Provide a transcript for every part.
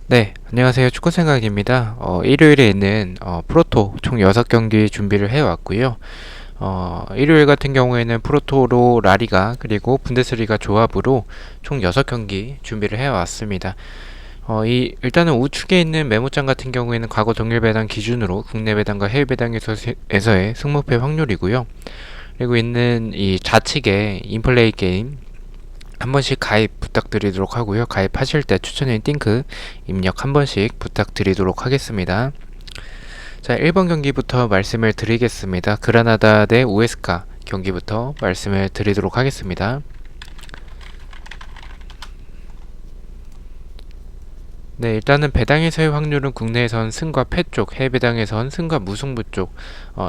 네, 안녕하세요. 축구생각입니다. 일요일에 있는 프로토 총 6경기 준비를 해왔고요. 일요일 같은 경우에는 프로토로 라리가 그리고 분데스리가 조합으로 총 6경기 준비를 해왔습니다. 일단은 우측에 있는 메모장 같은 경우에는 과거 동일 배당 기준으로 국내 배당과 해외 배당에서의 승무패 확률이고요. 그리고 있는 이 좌측에 인플레이 게임 한 번씩 가입 부탁드리도록 하고요. 가입하실 때 추천인 띵크 입력 한 번씩 부탁드리도록 하겠습니다. 자, 1번 경기부터 말씀을 드리겠습니다. 그라나다 대 우에스카 경기부터 말씀을 드리도록 하겠습니다. 네, 일단은 배당에서의 확률은 국내에선 승과 패 쪽, 해외 배당에선 승과 무승부 쪽.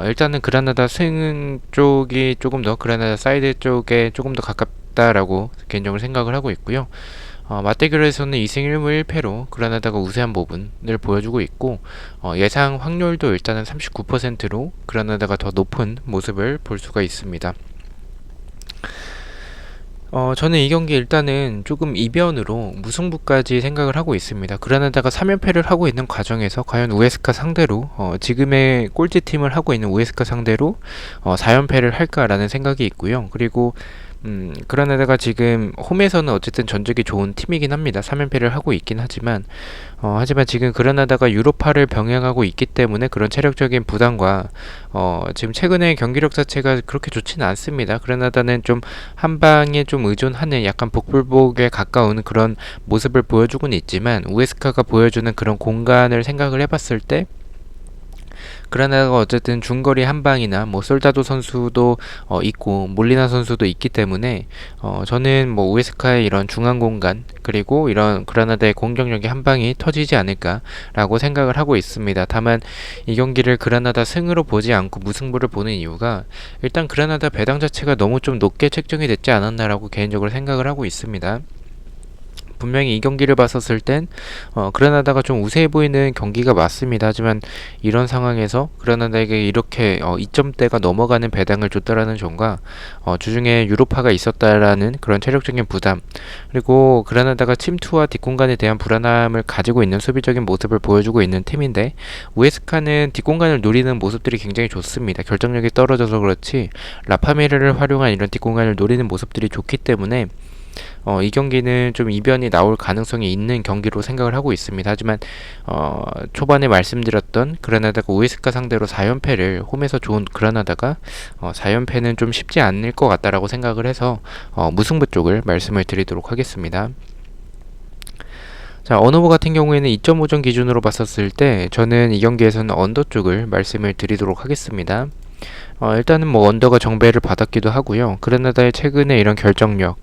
일단은 그라나다 승 쪽이 조금 더 그라나다 사이드 쪽에 조금 더 가깝다라고 개인적으로 생각을 하고 있고요. 맞대결에서는 2승 1무 1패로 그라나다가 우세한 부분을 보여주고 있고, 예상 확률도 일단은 39%로 그라나다가 더 높은 모습을 볼 수가 있습니다. 저는 이 경기 일단은 조금 이변으로 무승부까지 생각을 하고 있습니다. 그라나다가 3연패를 하고 있는 과정에서 과연 우에스카 상대로 지금의 꼴찌팀을 하고 있는 우에스카 상대로 4연패를 할까라는 생각이 있고요. 그리고 그라나다가 지금 홈에서는 어쨌든 전적이 좋은 팀이긴 합니다. 3연패를 하고 있긴 하지만 지금 그라나다가 유로파를 병행하고 있기 때문에 그런 체력적인 부담과 지금 최근에 경기력 자체가 그렇게 좋지는 않습니다. 그라나다는 좀 한방에 좀 의존하는 약간 복불복에 가까운 그런 모습을 보여주고는 있지만 우에스카가 보여주는 그런 공간을 생각을 해봤을 때 그라나다가 어쨌든 중거리 한방이나 뭐 솔다도 선수도 있고 몰리나 선수도 있기 때문에 저는 뭐 우에스카의 이런 중앙 공간 그리고 이런 그라나다의 공격력의 한방이 터지지 않을까라고 생각을 하고 있습니다. 다만 이 경기를 그라나다 승으로 보지 않고 무승부를 보는 이유가 일단 그라나다 배당 자체가 너무 좀 높게 책정이 됐지 않았나라고 개인적으로 생각을 하고 있습니다. 분명히 이 경기를 봤었을 땐 그라나다가 좀 우세해 보이는 경기가 맞습니다. 하지만 이런 상황에서 그라나다에게 이렇게 2점대가 넘어가는 배당을 줬다라는 점과 주중에 유로파가 있었다라는 그런 체력적인 부담 그리고 그라나다가 침투와 뒷공간에 대한 불안함을 가지고 있는 수비적인 모습을 보여주고 있는 팀인데 우에스카는 뒷공간을 노리는 모습들이 굉장히 좋습니다. 결정력이 떨어져서 그렇지 라파메르를 활용한 이런 뒷공간을 노리는 모습들이 좋기 때문에 이 경기는 좀 이변이 나올 가능성이 있는 경기로 생각을 하고 있습니다. 하지만 초반에 말씀드렸던 그라나다가 우에스카 상대로 4연패를 홈에서 좋은 그라나다가 4연패는 좀 쉽지 않을 것 같다라고 생각을 해서 무승부 쪽을 말씀을 드리도록 하겠습니다. 자, 언어버 같은 경우에는 2.5점 기준으로 봤었을 때 저는 이 경기에서는 언더 쪽을 말씀을 드리도록 하겠습니다. 일단은 뭐 언더가 정배를 받았기도 하고요. 그라나다의 최근에 이런 결정력,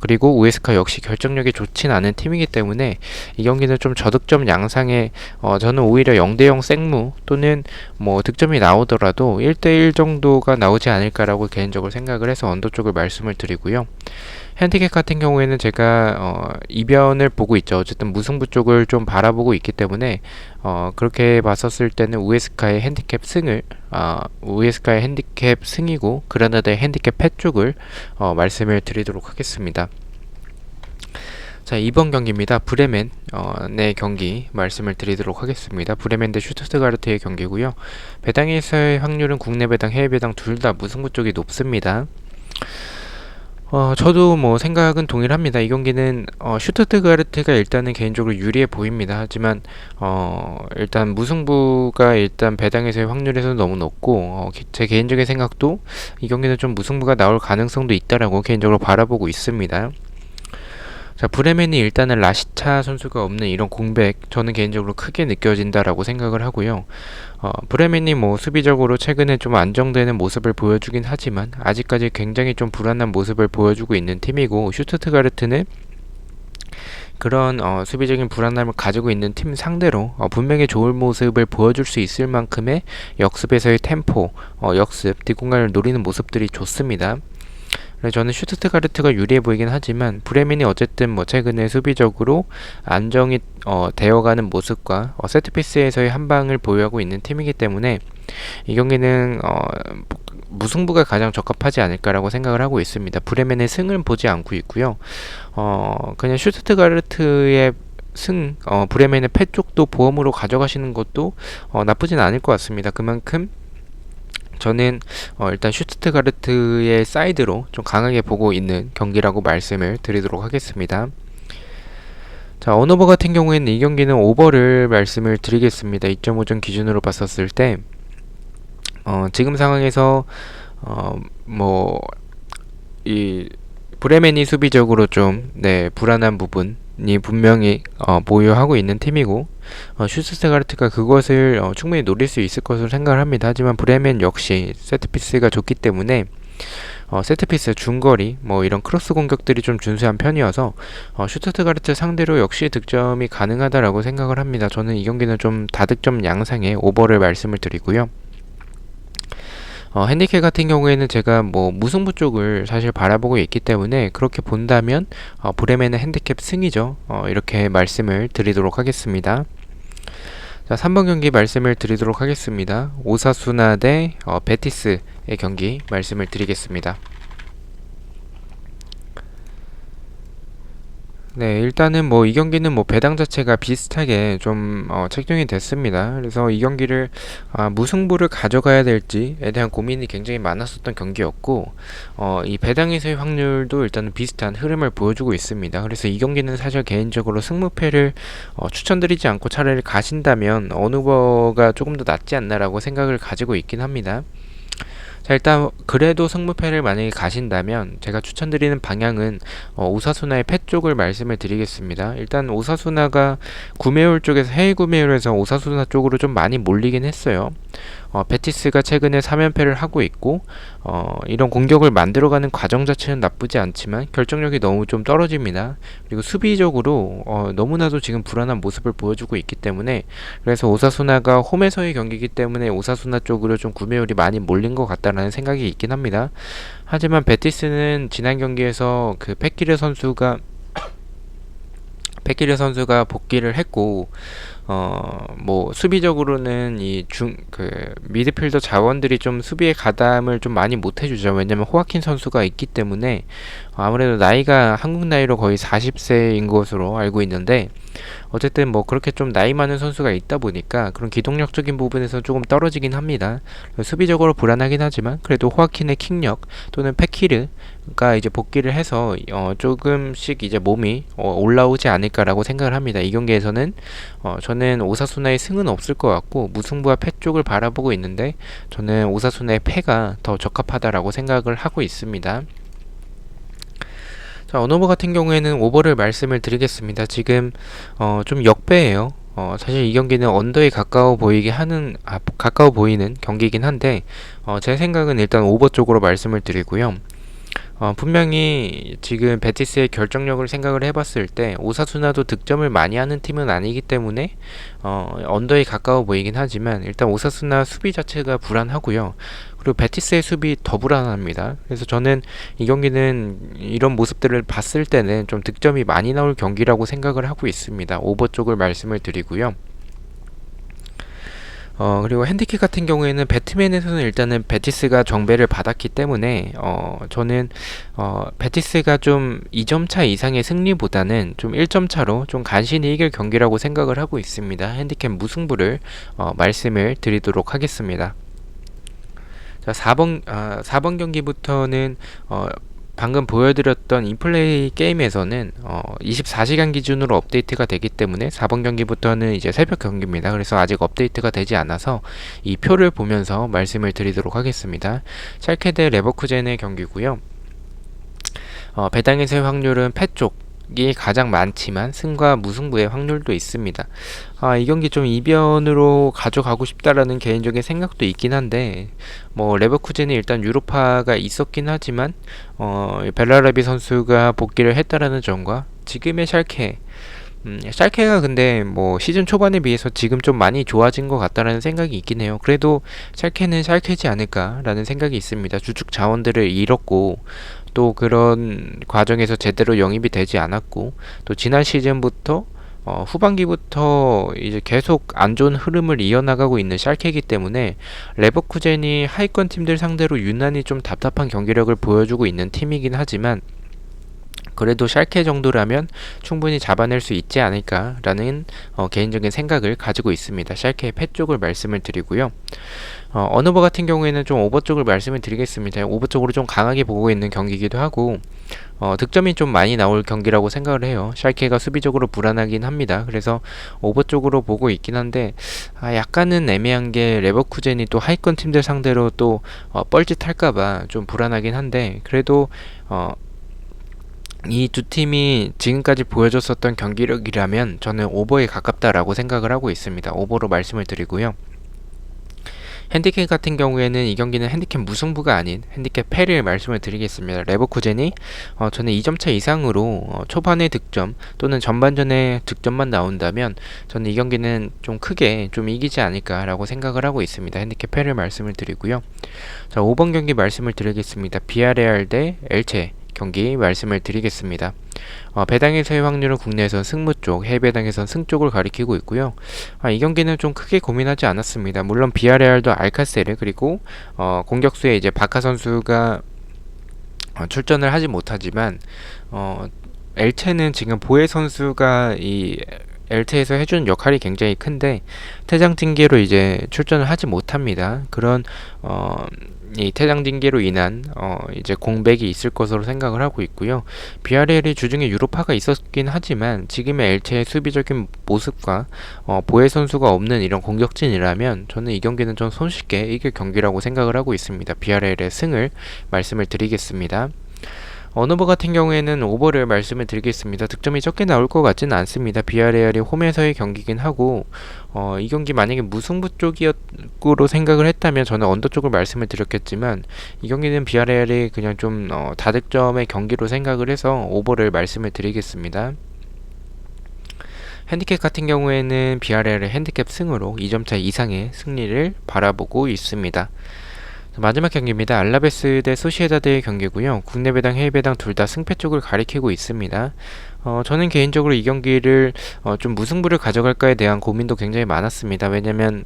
그리고 우에스카 역시 결정력이 좋진 않은 팀이기 때문에 이 경기는 좀 저득점 양상에 저는 오히려 0대0 생무 또는 뭐 득점이 나오더라도 1대1 정도가 나오지 않을까라고 개인적으로 생각을 해서 언더 쪽을 말씀을 드리고요. 핸디캡 같은 경우에는 제가 이변을 보고 있죠. 어쨌든 무승부 쪽을 좀 바라보고 있기 때문에 그렇게 봤었을 때는 우에스카의 핸디캡 승이고 그라나다의 핸디캡 패 쪽을 말씀을 드리도록 하겠습니다. 자, 이번 경기입니다. 브레멘 네 경기 말씀을 드리도록 하겠습니다. 브레멘 대 슈투트가르트의 경기고요. 배당에서의 확률은 국내 배당, 해외 배당 둘 다 무승부 쪽이 높습니다. 저도 뭐 생각은 동일합니다. 이 경기는 슈투트가르트가 일단은 개인적으로 유리해 보입니다. 하지만 일단 무승부가 일단 배당에서의 확률에서는 너무 높고 제 개인적인 생각도 이 경기는 좀 무승부가 나올 가능성도 있다라고 개인적으로 바라보고 있습니다. 자, 브레멘이 일단은 라시차 선수가 없는 이런 공백 저는 개인적으로 크게 느껴진다라고 생각을 하고요. 브레멘이 뭐 수비적으로 최근에 좀 안정되는 모습을 보여주긴 하지만 아직까지 굉장히 좀 불안한 모습을 보여주고 있는 팀이고 슈투트가르트는 그런 수비적인 불안함을 가지고 있는 팀 상대로 분명히 좋은 모습을 보여줄 수 있을 만큼의 역습에서의 템포, 역습, 뒷공간을 노리는 모습들이 좋습니다. 저는 슈투트가르트가 유리해 보이긴 하지만 브레멘이 어쨌든 뭐 최근에 수비적으로 안정이 되어가는 모습과 세트피스에서의 한방을 보유하고 있는 팀이기 때문에 이 경기는 무승부가 가장 적합하지 않을까라고 생각을 하고 있습니다. 브레멘의 승을 보지 않고 있고요. 그냥 슈투트가르트의 브레멘의 패 쪽도 보험으로 가져가시는 것도 나쁘진 않을 것 같습니다. 그만큼 저는 일단 슈투트가르트의 사이드로 좀 강하게 보고 있는 경기라고 말씀을 드리도록 하겠습니다. 자, 언어버 같은 경우에는 이 경기는 오버를 말씀을 드리겠습니다. 2.5점 기준으로 봤었을 때 지금 상황에서 뭐 이 브레멘이 수비적으로 좀 불안한 부분이 분명히 보유하고 있는 팀이고 슈투트가르트가 그것을 충분히 노릴 수 있을 것으로 생각을 합니다. 하지만 브레멘 역시 세트피스가 좋기 때문에 세트피스, 중거리, 뭐 이런 크로스 공격들이 좀 준수한 편이어서 슈투트가르트 상대로 역시 득점이 가능하다라고 생각을 합니다. 저는 이 경기는 좀 다득점 양상의 오버를 말씀을 드리고요. 핸디캡 같은 경우에는 제가 뭐 무승부 쪽을 사실 바라보고 있기 때문에 그렇게 본다면 브레멘은 핸디캡 승이죠. 이렇게 말씀을 드리도록 하겠습니다. 자, 3번 경기 말씀을 드리도록 하겠습니다. 오사수나 대 베티스의 경기 말씀을 드리겠습니다. 네, 일단은 뭐 이 경기는 뭐 배당 자체가 비슷하게 좀 책정이 됐습니다. 그래서 이 경기를 무승부를 가져가야 될지에 대한 고민이 굉장히 많았었던 경기였고 이 배당에서의 확률도 일단은 비슷한 흐름을 보여주고 있습니다. 그래서 이 경기는 사실 개인적으로 승무패를 추천드리지 않고 차라리 가신다면 언어버가 조금 더 낫지 않나라고 생각을 가지고 있긴 합니다. 자, 일단 그래도 승무패를 만약에 가신다면 제가 추천드리는 방향은 오사수나의 패 쪽을 말씀을 드리겠습니다. 일단 오사수나가 구매율 쪽에서 해외 구매율에서 오사수나 쪽으로 좀 많이 몰리긴 했어요. 베티스가 최근에 3연패를 하고 있고 이런 공격을 만들어가는 과정 자체는 나쁘지 않지만 결정력이 너무 좀 떨어집니다. 그리고 수비적으로 너무나도 지금 불안한 모습을 보여주고 있기 때문에 그래서 오사수나가 홈에서의 경기이기 때문에 오사수나 쪽으로 좀 구매율이 많이 몰린 것 같다라는 생각이 있긴 합니다. 하지만 베티스는 지난 경기에서 그 페키르 선수가 복귀를 했고 뭐 수비적으로는 미드필더 자원들이 좀 수비에 가담을 좀 많이 못 해주죠. 왜냐면 호아킨 선수가 있기 때문에 아무래도 나이가 한국 나이로 거의 40세인 것으로 알고 있는데 어쨌든 뭐 그렇게 좀 나이 많은 선수가 있다 보니까 그런 기동력적인 부분에서 조금 떨어지긴 합니다. 수비적으로 불안하긴 하지만 그래도 호아킨의 킥력 또는 페키르가 이제 복귀를 해서 조금씩 이제 몸이 올라오지 않을까라고 생각을 합니다. 이 경기에서는 저는 오사수나의 승은 없을 것 같고 무승부와 패 쪽을 바라보고 있는데 저는 오사수나의 패가 더 적합하다라고 생각을 하고 있습니다. 자, 언어버 같은 경우에는 오버를 말씀을 드리겠습니다. 지금 좀 역배예요. 사실 이 경기는 언더에 가까워 보이는 경기이긴 한데 제 생각은 일단 오버 쪽으로 말씀을 드리고요. 분명히 지금 베티스의 결정력을 생각을 해봤을 때 오사수나도 득점을 많이 하는 팀은 아니기 때문에 언더에 가까워 보이긴 하지만 일단 오사수나 수비 자체가 불안하고요. 그리고 베티스의 수비 더 불안합니다. 그래서 저는 이 경기는 이런 모습들을 봤을 때는 좀 득점이 많이 나올 경기라고 생각을 하고 있습니다. 오버 쪽을 말씀을 드리고요. 그리고 핸디캡 같은 경우에는 배트맨에서는 일단은 베티스가 정배를 받았기 때문에 저는 베티스가 좀 2점 차 이상의 승리보다는 좀 1점 차로 좀 간신히 이길 경기라고 생각을 하고 있습니다. 핸디캡 무승부를 말씀을 드리도록 하겠습니다. 자, 4번 경기부터는 방금 보여드렸던 인플레이 게임에서는 24시간 기준으로 업데이트가 되기 때문에 4번 경기부터는 이제 새벽 경기입니다. 그래서 아직 업데이트가 되지 않아서 이 표를 보면서 말씀을 드리도록 하겠습니다. 샬케 대 레버쿠젠의 경기고요. 배당에서의 확률은 패 쪽이 가장 많지만 승과 무승부의 확률도 있습니다. 이 경기 좀 이변으로 가져가고 싶다라는 개인적인 생각도 있긴 한데 뭐 레버쿠젠이 일단 유로파가 있었긴 하지만 벨라라비 선수가 복귀를 했다라는 점과 지금의 샬케가 근데 뭐 시즌 초반에 비해서 지금 좀 많이 좋아진 것 같다라는 생각이 있긴 해요. 그래도 샬케는 샬케지 않을까라는 생각이 있습니다. 주축 자원들을 잃었고 또 그런 과정에서 제대로 영입이 되지 않았고 또 지난 시즌부터 후반기부터 이제 계속 안 좋은 흐름을 이어나가고 있는 샬케이기 때문에 레버쿠젠이 하위권 팀들 상대로 유난히 좀 답답한 경기력을 보여주고 있는 팀이긴 하지만 그래도 샬케 정도라면 충분히 잡아낼 수 있지 않을까라는 개인적인 생각을 가지고 있습니다. 샬케의 패 쪽을 말씀을 드리고요. 언어버 같은 경우에는 좀 오버 쪽을 말씀을 드리겠습니다. 오버 쪽으로 좀 강하게 보고 있는 경기이기도 하고 득점이 좀 많이 나올 경기라고 생각을 해요. 샬케가 수비적으로 불안하긴 합니다. 그래서 오버 쪽으로 보고 있긴 한데 약간은 애매한 게 레버쿠젠이 또 하위권 팀들 상대로 또 뻘짓할까봐 좀 불안하긴 한데 그래도 이 두 팀이 지금까지 보여줬었던 경기력이라면 저는 오버에 가깝다라고 생각을 하고 있습니다. 오버로 말씀을 드리고요. 핸디캡 같은 경우에는 이 경기는 핸디캡 무승부가 아닌 핸디캡 패를 말씀을 드리겠습니다. 레버쿠젠이 저는 2점차 이상으로 초반에 득점 또는 전반전에 득점만 나온다면 저는 이 경기는 좀 크게 좀 이기지 않을까라고 생각을 하고 있습니다. 핸디캡 패를 말씀을 드리고요. 자, 5번 경기 말씀을 드리겠습니다. 비아레알 대 엘체 경기 말씀을 드리겠습니다. 배당에서의 확률은 국내에선 승무 쪽, 해외 배당에선 승 쪽을 가리키고 있고요. 이 경기는 좀 크게 고민하지 않았습니다. 물론 비아레알도 알카세르 그리고 공격수에 이제 바카 선수가 출전을 하지 못하지만 엘체는 지금 보에 선수가 이 엘체에서 해주는 역할이 굉장히 큰데 퇴장 징계로 이제 출전을 하지 못합니다. 그런 이 퇴장 징계로 인한 이제 공백이 있을 것으로 생각을 하고 있고요. 비아레알이 주중에 유로파가 있었긴 하지만 지금의 엘체의 수비적인 모습과 보에 선수가 없는 이런 공격진이라면 저는 이 경기는 좀 손쉽게 이길 경기라고 생각을 하고 있습니다. 비아레알의 승을 말씀을 드리겠습니다. 언어버 같은 경우에는 오버를 말씀을 드리겠습니다. 득점이 적게 나올 것 같지는 않습니다. 비아레알이 홈에서의 경기긴 하고 이 경기 만약에 무승부 쪽으로 생각을 했다면 저는 언더 쪽을 말씀을 드렸겠지만 이 경기는 비아레알이 그냥 좀 다득점의 경기로 생각을 해서 오버를 말씀을 드리겠습니다. 핸디캡 같은 경우에는 비아레알의 핸디캡 승으로 2점차 이상의 승리를 바라보고 있습니다. 마지막 경기입니다. 알라베스 대 소시에다드의 경기고요. 국내 배당, 해외 배당 둘 다 승패 쪽을 가리키고 있습니다. 저는 개인적으로 이 경기를 좀 무승부를 가져갈까에 대한 고민도 굉장히 많았습니다. 왜냐면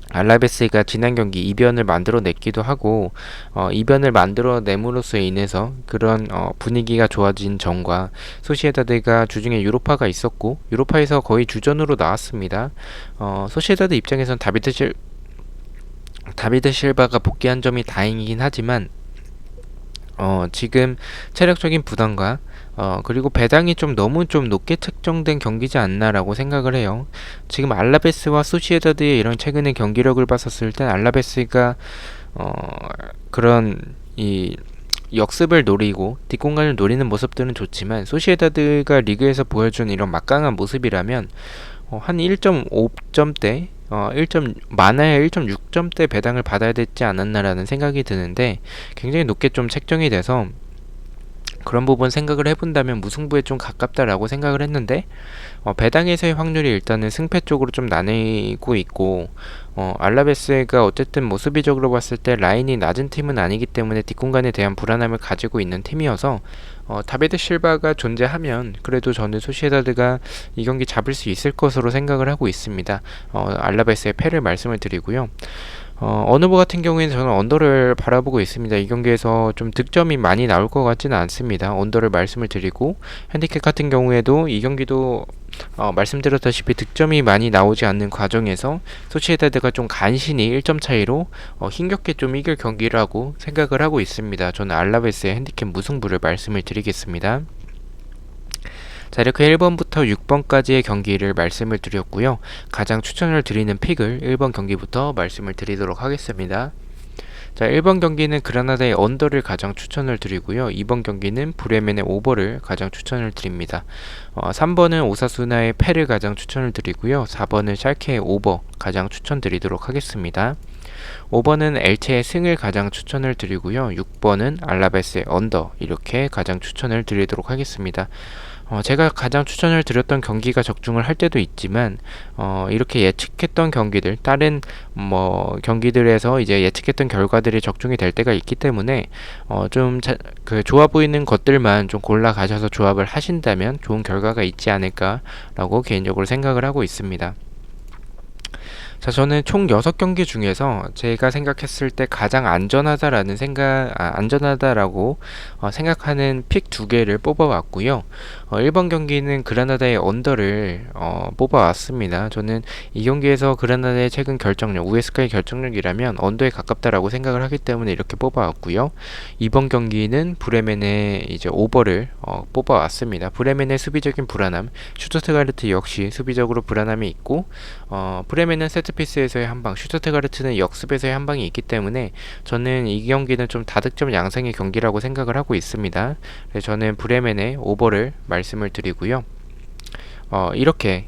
알라베스가 지난 경기 이변을 만들어냈기도 하고 이변을 만들어냄으로써 인해서 그런 분위기가 좋아진 점과 소시에다드가 주중에 유로파가 있었고 유로파에서 거의 주전으로 나왔습니다. 소시에다드 입장에선 다비드 실바가 복귀한 점이 다행이긴 하지만 지금 체력적인 부담과 그리고 배당이 좀 너무 좀 높게 책정된 경기지 않나라고 생각을 해요. 지금 알라베스와 소시에다드의 이런 최근의 경기력을 봤었을 땐 알라베스가 그런 이 역습을 노리고 뒷공간을 노리는 모습들은 좋지만 소시에다드가 리그에서 보여준 이런 막강한 모습이라면 한 1.5점대 많아야 1.6점대 배당을 받아야 되지 않았나라는 생각이 드는데 굉장히 높게 좀 책정이 돼서 그런 부분 생각을 해본다면 무승부에 좀 가깝다라고 생각을 했는데 배당에서의 확률이 일단은 승패 쪽으로 좀 나뉘고 있고 알라베스가 어쨌든 뭐 수비적으로 봤을 때 라인이 낮은 팀은 아니기 때문에 뒷공간에 대한 불안함을 가지고 있는 팀이어서 다비드 실바가 존재하면 그래도 저는 소시에다드가 이 경기 잡을 수 있을 것으로 생각을 하고 있습니다. 알라베스의 패를 말씀을 드리고요. 언어버 같은 경우에는 저는 언더를 바라보고 있습니다. 이 경기에서 좀 득점이 많이 나올 것 같지는 않습니다. 언더를 말씀을 드리고 핸디캡 같은 경우에도 이 경기도 말씀드렸다시피 득점이 많이 나오지 않는 과정에서 소시에다드가 좀 간신히 1점 차이로 힘겹게 좀 이길 경기라고 생각을 하고 있습니다. 저는 알라베스의 핸디캡 무승부를 말씀을 드리겠습니다. 자, 이렇게 1번부터 6번까지의 경기를 말씀을 드렸고요. 가장 추천을 드리는 픽을 1번 경기부터 말씀을 드리도록 하겠습니다. 자, 1번 경기는 그라나다의 언더를 가장 추천을 드리고요. 2번 경기는 브레멘의 오버를 가장 추천을 드립니다. 3번은 오사수나의 패를 가장 추천을 드리고요. 4번은 샬케의 오버 가장 추천드리도록 하겠습니다. 5번은 엘체의 승을 가장 추천을 드리고요. 6번은 알라베스의 언더 이렇게 가장 추천을 드리도록 하겠습니다. 제가 가장 추천을 드렸던 경기가 적중을 할 때도 있지만 이렇게 예측했던 경기들 다른 경기들에서 이제 예측했던 결과들이 적중이 될 때가 있기 때문에 좀 좋아 보이는 것들만 좀 골라 가셔서 조합을 하신다면 좋은 결과가 있지 않을까라고 개인적으로 생각을 하고 있습니다. 자, 저는 총 6경기 중에서 제가 생각했을 때 가장 안전하다라고 생각하는 픽 2개를 뽑아왔고요. 1번 경기는 그라나다의 언더를 뽑아왔습니다. 저는 이 경기에서 그라나다의 최근 결정력, 우에스카의 결정력이라면 언더에 가깝다라고 생각을 하기 때문에 이렇게 뽑아왔고요. 2번 경기는 브레멘의 이제 오버를 뽑아왔습니다. 브레멘의 수비적인 불안함, 슈투트가르트 역시 수비적으로 불안함이 있고 브레멘은 세트피스에서의 한방, 슈투트가르트는 역습에서의 한방이 있기 때문에 저는 이 경기는 좀 다득점 양상의 경기라고 생각을 하고 있습니다. 그래서 저는 브레멘의 오버를 말씀을 드리고요. 이렇게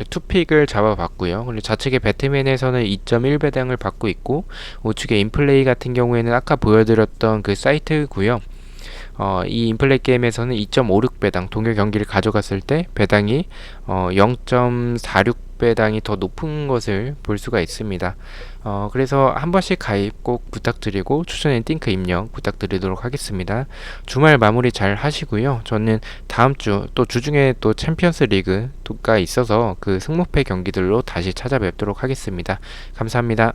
투픽을 잡아봤고요. 그리고 좌측의 배트맨에서는 2.1배당을 받고 있고 우측의 인플레이 같은 경우에는 아까 보여드렸던 그 사이트고요. 이 인플레이 게임에서는 2.56배당, 동일 경기를 가져갔을 때 배당이 0.46배당이 더 높은 것을 볼 수가 있습니다. 그래서 한 번씩 가입 꼭 부탁드리고 추천인 띵크 입력 부탁드리도록 하겠습니다. 주말 마무리 잘 하시고요. 저는 다음 주 또 주중에 또 챔피언스 리그가 있어서 그 승무패 경기들로 다시 찾아뵙도록 하겠습니다. 감사합니다.